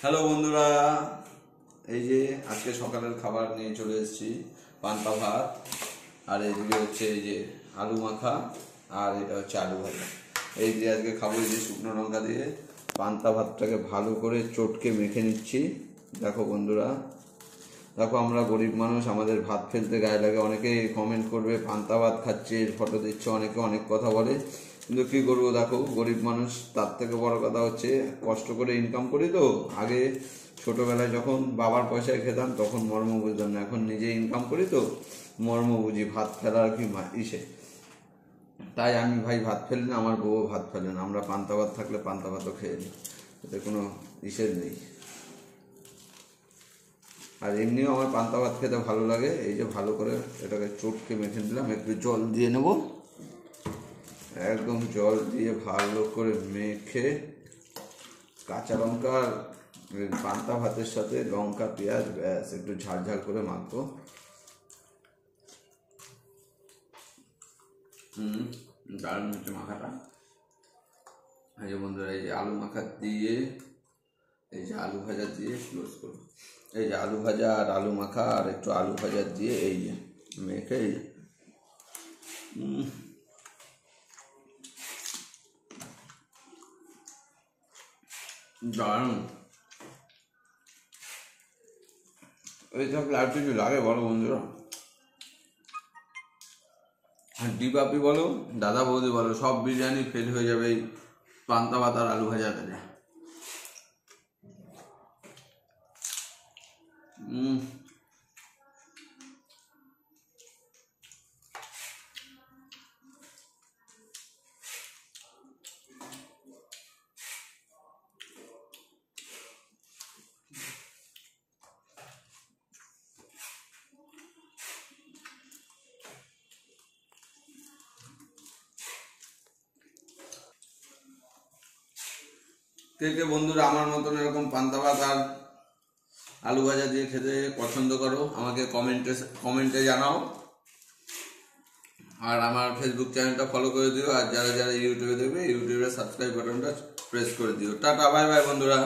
Hello বন্ধুরা, এই যে আজকে সকালের খাবার নিয়ে চলে এসেছি। পান্তা ভাত, আর এইদিকে হচ্ছে এই যে আলু মাখা, আর এটা হচ্ছে আলু ভাজা। এই দিয়ে আজকে খাবো। এই যে শুকনো লঙ্কা দিয়ে পান্তা ভাতটাকে ভালো করে চটকে মেখে নিচ্ছি। দেখো বন্ধুরা, দেখো আমরা গরিব মানুষ, আমাদের ভাত ফেলতে গায়ে লাগে। অনেকে কমেন্ট করবে পান্তা ভাত খাচ্ছে, ফটো দিচ্ছে, অনেকে অনেক কথা বলে, কিন্তু কী করবো, দেখো গরিব মানুষ। তার থেকে বড় কথা হচ্ছে কষ্ট করে ইনকাম করি তো। আগে ছোটোবেলায় যখন বাবার পয়সায় খেতাম তখন মর্ম বুঝতাম না, এখন নিজে ইনকাম করি তো মর্ম বুঝি। ভাত ফেলার কি ইসে, তাই আমি ভাই ভাত ফেলি না, আমার বউও ভাত ফেলে না। আমরা পান্তা ভাত থাকলে পান্তা ভাতও খেয়ে নিই, এতে কোনো ইসের নেই। আর এমনিও আমার পান্তা ভাত খেতে ভালো লাগে। এই যে ভালো করে এটাকে চটকে মেখে দিলাম, একটু জল দিয়ে নেব, একদম জল দিয়ে ভালো করে মেখে কাঁচা লঙ্কা পান্তা ভাতের সাথে লঙ্কা পেঁয়াজ ব্যাস একটু ঝাল ঝাল করে মাখবো। দারুণ হচ্ছে মাখাটা। এই যে বন্ধুরা, এই যে আলু মাখা দিয়ে, এই যে আলু ভাজা দিয়ে ক্লোজ করবো। এই যে আলু ভাজা আর আলু মাখা আর একটু আলু ভাজা দিয়ে এই যে মেখে, এই যে দারুণ। এই থাকলে আর কিছু লাগে বলো বন্ধুরা? ডিবাপি বলো, দাদা বৌদি বলো, সব বিরিয়ানি ফেল হয়ে যাবে এই পান্তা ভাত আর আলু ভাজা খেলে। কে কে বন্ধুরা আমার মতন এরকম পান্তা ভাত আর আলু ভাজা দিয়ে খেতে পছন্দ করো, আমাকে কমেন্টে জানাও। আর আমার ফেসবুক চ্যানেলটা ফলো করে দিও, আর যারা যারা ইউটিউবে দেখবে ইউটিউবে সাবস্ক্রাইব বাটনটা প্রেস করে দিও। টাটা, বাই বাই বন্ধুরা।